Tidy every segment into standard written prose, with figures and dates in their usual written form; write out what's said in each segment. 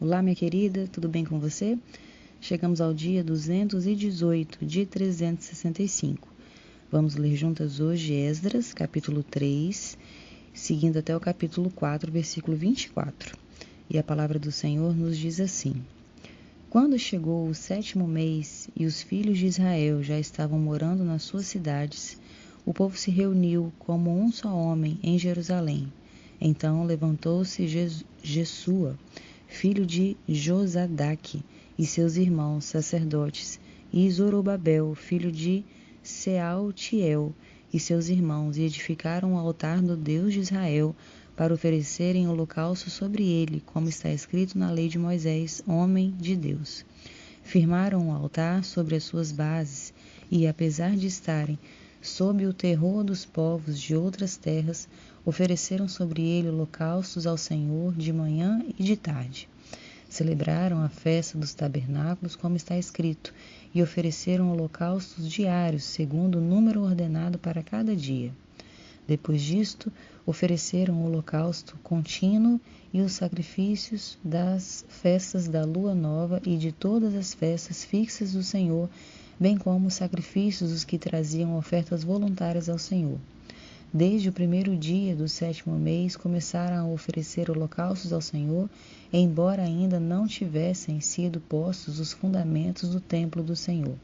Olá, minha querida, tudo bem com você? Chegamos ao dia 218 de 365. Vamos ler juntas hoje Esdras, capítulo 3, seguindo até o capítulo 4, versículo 24. E a palavra do Senhor nos diz assim: Quando chegou o 7º mês e os filhos de Israel já estavam morando nas suas cidades, o povo se reuniu como um só homem em Jerusalém. Então levantou-se Jesua, filho de Josadaque, e seus irmãos sacerdotes, e Zorobabel, filho de Sealtiel, e seus irmãos, e edificaram o altar do Deus de Israel, para oferecerem holocausto sobre ele, como está escrito na lei de Moisés, homem de Deus. Firmaram o altar sobre as suas bases, e apesar de estarem sob o terror dos povos de outras terras, ofereceram sobre ele holocaustos ao Senhor de manhã e de tarde. Celebraram a festa dos tabernáculos, como está escrito, e ofereceram holocaustos diários, segundo o número ordenado para cada dia. Depois disto, ofereceram o holocausto contínuo e os sacrifícios das festas da lua nova e de todas as festas fixas do Senhor, bem como os sacrifícios dos que traziam ofertas voluntárias ao Senhor. Desde o primeiro dia do 7º mês começaram a oferecer holocaustos ao Senhor, embora ainda não tivessem sido postos os fundamentos do templo do Senhor.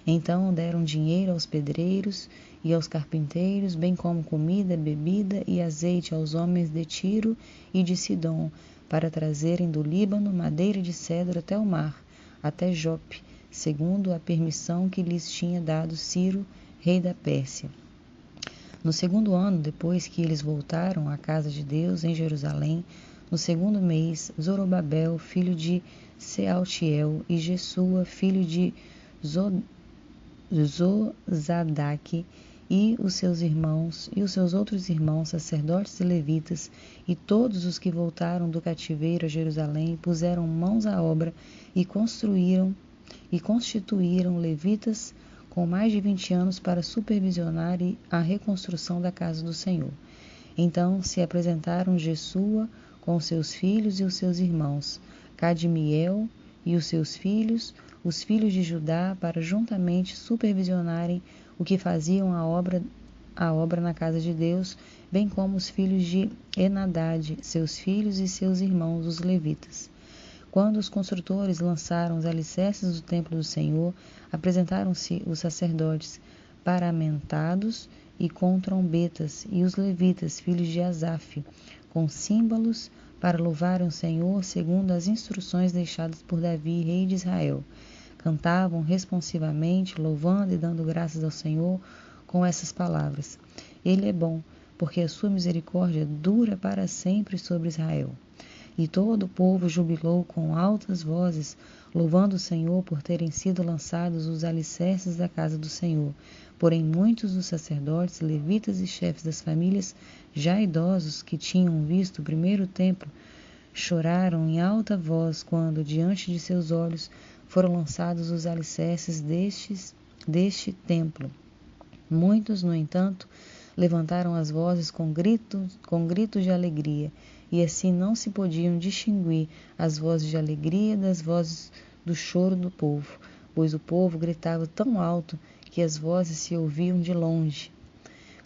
Então deram dinheiro aos pedreiros e aos carpinteiros, bem como comida, bebida e azeite aos homens de Tiro e de Sidom, para trazerem do Líbano madeira de cedro até o mar, até Jope, segundo a permissão que lhes tinha dado Ciro, rei da Pérsia. No 2º ano, depois que eles voltaram à casa de Deus em Jerusalém, no 2º mês, Zorobabel, filho de Sealtiel, e Jesua, filho de Josadaque, e os seus irmãos, e os seus outros irmãos, sacerdotes e levitas, e todos os que voltaram do cativeiro a Jerusalém, puseram mãos à obra e constituíram levitas com mais de 20 anos para supervisionar a reconstrução da casa do Senhor. Então se apresentaram Jesua com seus filhos e os seus irmãos, Cadmiel e os seus filhos, os filhos de Judá, para juntamente supervisionarem o que faziam a obra na casa de Deus, bem como os filhos de Enadad, seus filhos e seus irmãos, os levitas. Quando os construtores lançaram os alicerces do templo do Senhor, apresentaram-se os sacerdotes paramentados e com trombetas, e os levitas, filhos de Asaf, com símbolos, para louvarem o Senhor segundo as instruções deixadas por Davi, rei de Israel. Cantavam responsivamente, louvando e dando graças ao Senhor com essas palavras: Ele é bom, porque a sua misericórdia dura para sempre sobre Israel. E todo o povo jubilou com altas vozes, louvando o Senhor por terem sido lançados os alicerces da casa do Senhor. Porém, muitos dos sacerdotes, levitas e chefes das famílias, já idosos, que tinham visto o primeiro templo, choraram em alta voz quando, diante de seus olhos, foram lançados os alicerces deste templo. Muitos, no entanto, levantaram as vozes com gritos de alegria, e assim não se podiam distinguir as vozes de alegria das vozes do choro do povo, pois o povo gritava tão alto que as vozes se ouviam de longe.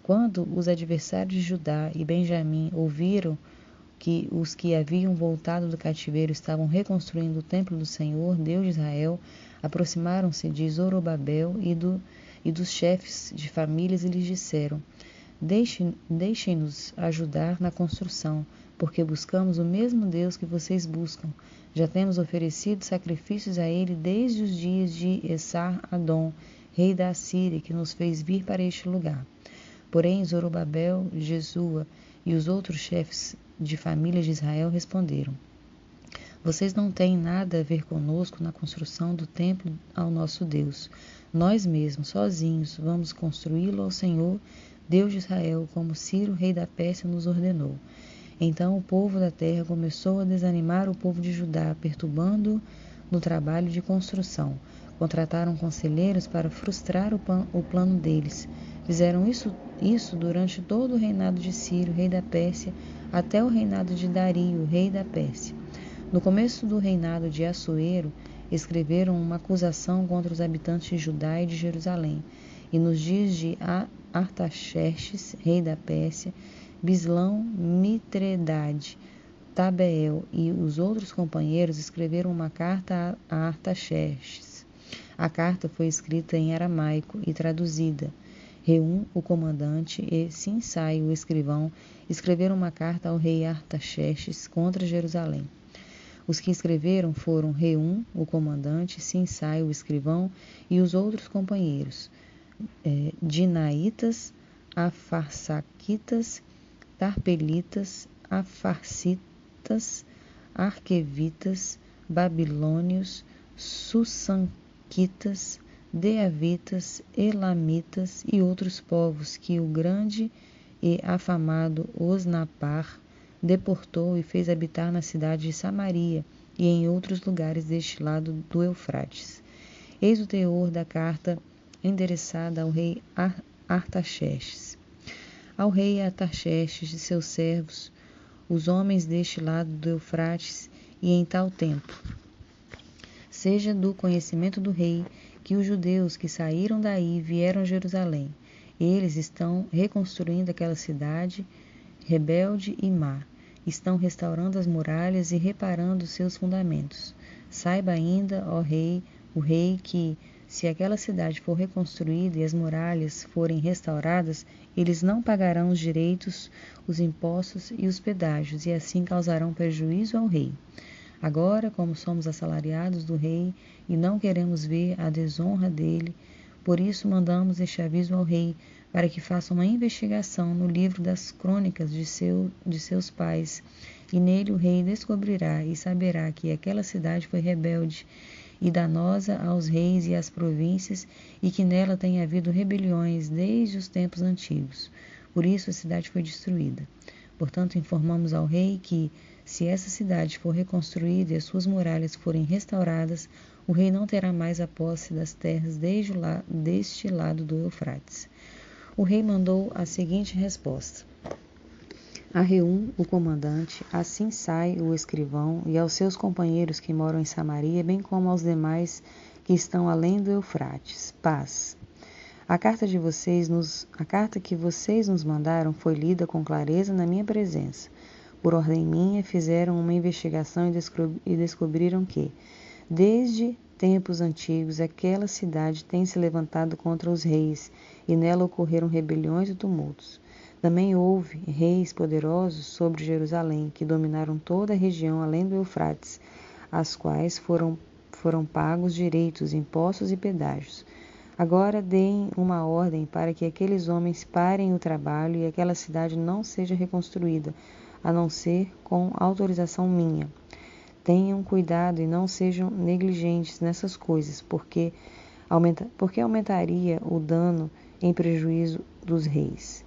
Quando os adversários de Judá e Benjamim ouviram que os que haviam voltado do cativeiro estavam reconstruindo o templo do Senhor, Deus de Israel, aproximaram-se de Zorobabel e dos chefes de famílias e lhes disseram: Deixem-nos ajudar na construção, porque buscamos o mesmo Deus que vocês buscam. Já temos oferecido sacrifícios a ele desde os dias de Essar-Adom, rei da Assíria, que nos fez vir para este lugar. Porém, Zorobabel, Jesua e os outros chefes de família de Israel responderam: Vocês não têm nada a ver conosco na construção do templo ao nosso Deus. Nós mesmos, sozinhos, vamos construí-lo ao Senhor, Deus de Israel, como Ciro, rei da Pérsia, nos ordenou. Então o povo da terra começou a desanimar o povo de Judá, perturbando-o no trabalho de construção. Contrataram conselheiros para frustrar o plano deles. Fizeram isso durante todo o reinado de Ciro, rei da Pérsia, até o reinado de Dario, rei da Pérsia. No começo do reinado de Assuero, escreveram uma acusação contra os habitantes de Judá e de Jerusalém. E nos dias de Artaxerxes, rei da Pérsia, Bislão, Mitredade, Tabeel e os outros companheiros escreveram uma carta a Artaxerxes. A carta foi escrita em aramaico e traduzida. Reum, o comandante, e Sinsai, o escrivão, escreveram uma carta ao rei Artaxerxes contra Jerusalém. Os que escreveram foram Reum, o comandante, Sinsai, o escrivão, e os outros companheiros, Dinaitas, Afarsaquitas, Tarpelitas, Afarsitas, Arquevitas, Babilônios, Sussanquitas, Deavitas, Elamitas e outros povos que o grande e afamado Osnapar deportou e fez habitar na cidade de Samaria e em outros lugares deste lado do Eufrates. Eis o teor da carta endereçada ao rei Artaxerxes. Ao rei Artaxerxes e seus servos, os homens deste lado do Eufrates, e em tal tempo. Seja do conhecimento do rei que os judeus que saíram daí vieram a Jerusalém. Eles estão reconstruindo aquela cidade rebelde e má. Estão restaurando as muralhas e reparando seus fundamentos. Saiba ainda, ó rei, o rei, que se aquela cidade for reconstruída e as muralhas forem restauradas, eles não pagarão os direitos, os impostos e os pedágios, e assim causarão prejuízo ao rei. Agora, como somos assalariados do rei e não queremos ver a desonra dele, por isso mandamos este aviso ao rei, para que faça uma investigação no livro das crônicas de seus pais, e nele o rei descobrirá e saberá que aquela cidade foi rebelde e danosa aos reis e às províncias, e que nela tem havido rebeliões desde os tempos antigos. Por isso a cidade foi destruída. Portanto, informamos ao rei que, se essa cidade for reconstruída e as suas muralhas forem restauradas, o rei não terá mais a posse das terras deste lado do Eufrates. O rei mandou a seguinte resposta: a Reum, o comandante, a Sinsai, o escrivão, e aos seus companheiros que moram em Samaria, bem como aos demais que estão além do Eufrates. Paz. A carta que vocês nos mandaram foi lida com clareza na minha presença. Por ordem minha, fizeram uma investigação e descobriram que, desde tempos antigos, aquela cidade tem se levantado contra os reis, e nela ocorreram rebeliões e tumultos. Também houve reis poderosos sobre Jerusalém, que dominaram toda a região além do Eufrates, às quais foram pagos direitos, impostos e pedágios. Agora deem uma ordem para que aqueles homens parem o trabalho e aquela cidade não seja reconstruída, a não ser com autorização minha. Tenham cuidado e não sejam negligentes nessas coisas, porque aumentaria o dano em prejuízo dos reis.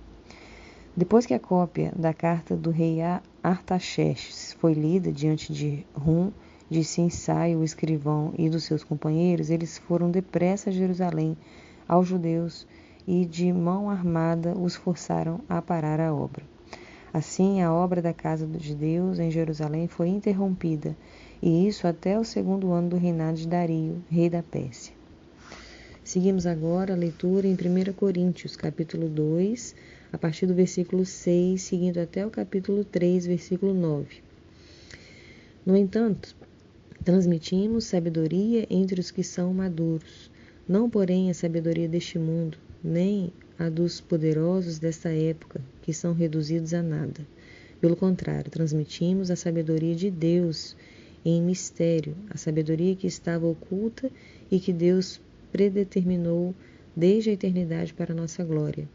Depois que a cópia da carta do rei Artaxerxes foi lida diante de Rum, de Sinsai, o escrivão, e dos seus companheiros, eles foram depressa a Jerusalém, aos judeus, e de mão armada os forçaram a parar a obra. Assim, a obra da casa de Deus em Jerusalém foi interrompida, e isso até o 2º ano do reinado de Dario, rei da Pérsia. Seguimos agora a leitura em 1 Coríntios, capítulo 2, a partir do versículo 6, seguindo até o capítulo 3, versículo 9. No entanto, transmitimos sabedoria entre os que são maduros, não porém a sabedoria deste mundo, nem a dos poderosos desta época, que são reduzidos a nada. Pelo contrário, transmitimos a sabedoria de Deus em mistério, a sabedoria que estava oculta e que Deus predeterminou desde a eternidade para a nossa glória.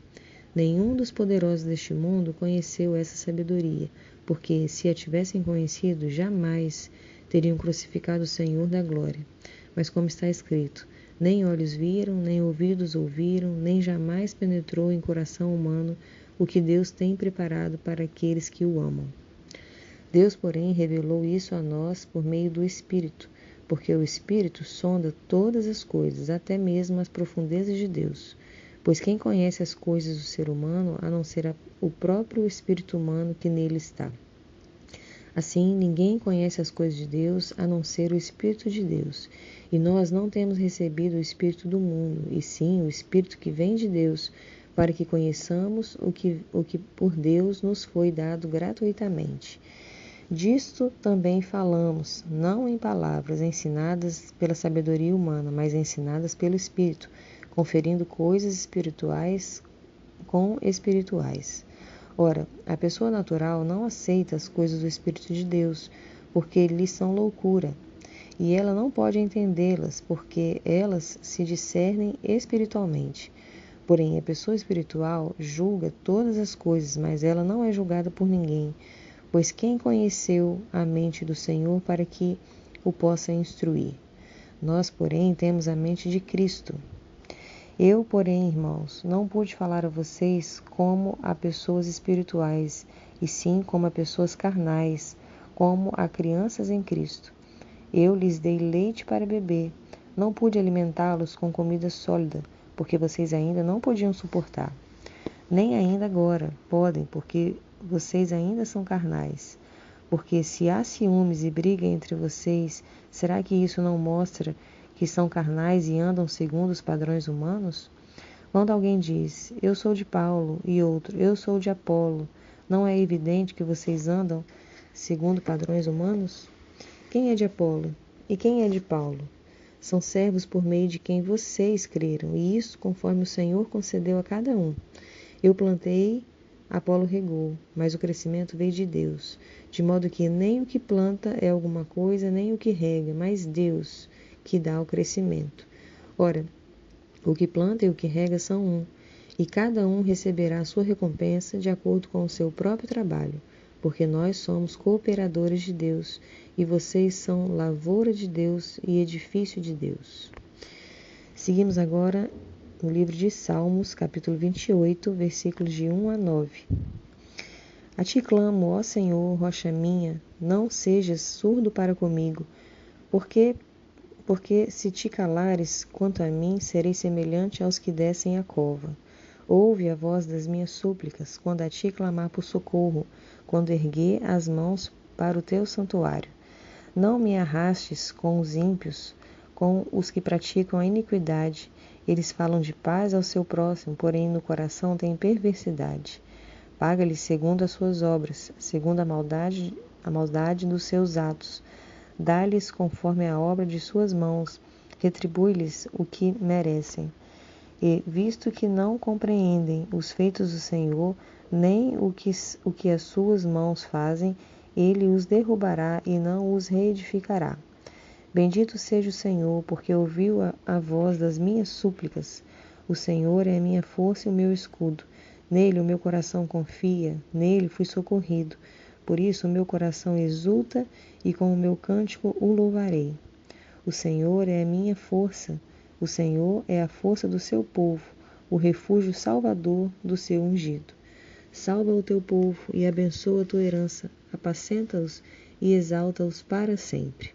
Nenhum dos poderosos deste mundo conheceu essa sabedoria, porque se a tivessem conhecido, jamais teriam crucificado o Senhor da glória. Mas como está escrito, nem olhos viram, nem ouvidos ouviram, nem jamais penetrou em coração humano o que Deus tem preparado para aqueles que o amam. Deus, porém, revelou isso a nós por meio do Espírito, porque o Espírito sonda todas as coisas, até mesmo as profundezas de Deus. Pois quem conhece as coisas do ser humano, a não ser o próprio espírito humano que nele está? Assim, ninguém conhece as coisas de Deus a não ser o Espírito de Deus. E nós não temos recebido o Espírito do mundo, e sim o Espírito que vem de Deus, para que conheçamos o que por Deus nos foi dado gratuitamente. Disto também falamos, não em palavras ensinadas pela sabedoria humana, mas ensinadas pelo Espírito, conferindo coisas espirituais com espirituais. Ora, a pessoa natural não aceita as coisas do Espírito de Deus, porque lhes são loucura, e ela não pode entendê-las, porque elas se discernem espiritualmente. Porém, a pessoa espiritual julga todas as coisas, mas ela não é julgada por ninguém, pois quem conheceu a mente do Senhor para que o possa instruir? Nós, porém, temos a mente de Cristo. Eu, porém, irmãos, não pude falar a vocês como a pessoas espirituais, e sim como a pessoas carnais, como a crianças em Cristo. Eu lhes dei leite para beber, não pude alimentá-los com comida sólida, porque vocês ainda não podiam suportar. Nem ainda agora podem, porque vocês ainda são carnais. Porque se há ciúmes e briga entre vocês, será que isso não mostra que são carnais e andam segundo os padrões humanos? Quando alguém diz, eu sou de Paulo, e outro, eu sou de Apolo, não é evidente que vocês andam segundo padrões humanos? Quem é de Apolo? E quem é de Paulo? São servos por meio de quem vocês creram, e isso conforme o Senhor concedeu a cada um. Eu plantei, Apolo regou, mas o crescimento veio de Deus, de modo que nem o que planta é alguma coisa, nem o que rega, mas Deus que dá o crescimento. Ora, o que planta e o que rega são um, e cada um receberá a sua recompensa de acordo com o seu próprio trabalho, porque nós somos cooperadores de Deus, e vocês são lavoura de Deus e edifício de Deus. Seguimos agora no livro de Salmos, capítulo 28, versículos de 1 a 9. A ti clamo, ó Senhor, rocha minha, não sejas surdo para comigo, porque se te calares quanto a mim, serei semelhante aos que descem a cova. Ouve a voz das minhas súplicas, quando a ti clamar por socorro, quando erguer as mãos para o teu santuário. Não me arrastes com os ímpios, com os que praticam a iniquidade. Eles falam de paz ao seu próximo, porém no coração têm perversidade. Paga-lhes segundo as suas obras, segundo a maldade dos seus atos. Dá-lhes conforme a obra de suas mãos, retribui-lhes o que merecem. E, visto que não compreendem os feitos do Senhor, nem o que as suas mãos fazem, ele os derrubará e não os reedificará. Bendito seja o Senhor, porque ouviu a voz das minhas súplicas. O Senhor é a minha força e o meu escudo. Nele o meu coração confia, nele fui socorrido. Por isso o meu coração exulta e com o meu cântico o louvarei. O Senhor é a minha força, o Senhor é a força do seu povo, o refúgio salvador do seu ungido. Salva o teu povo e abençoa a tua herança, apacenta-os e exalta-os para sempre.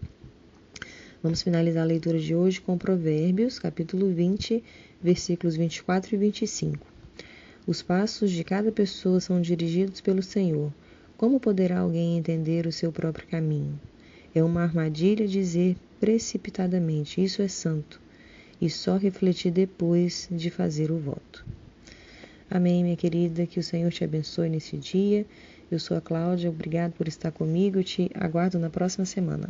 Vamos finalizar a leitura de hoje com Provérbios, capítulo 20, versículos 24 e 25. Os passos de cada pessoa são dirigidos pelo Senhor. Como poderá alguém entender o seu próprio caminho? É uma armadilha dizer precipitadamente, isso é santo, e só refletir depois de fazer o voto. Amém, minha querida, que o Senhor te abençoe nesse dia. Eu sou a Cláudia, obrigado por estar comigo, eu te aguardo na próxima semana.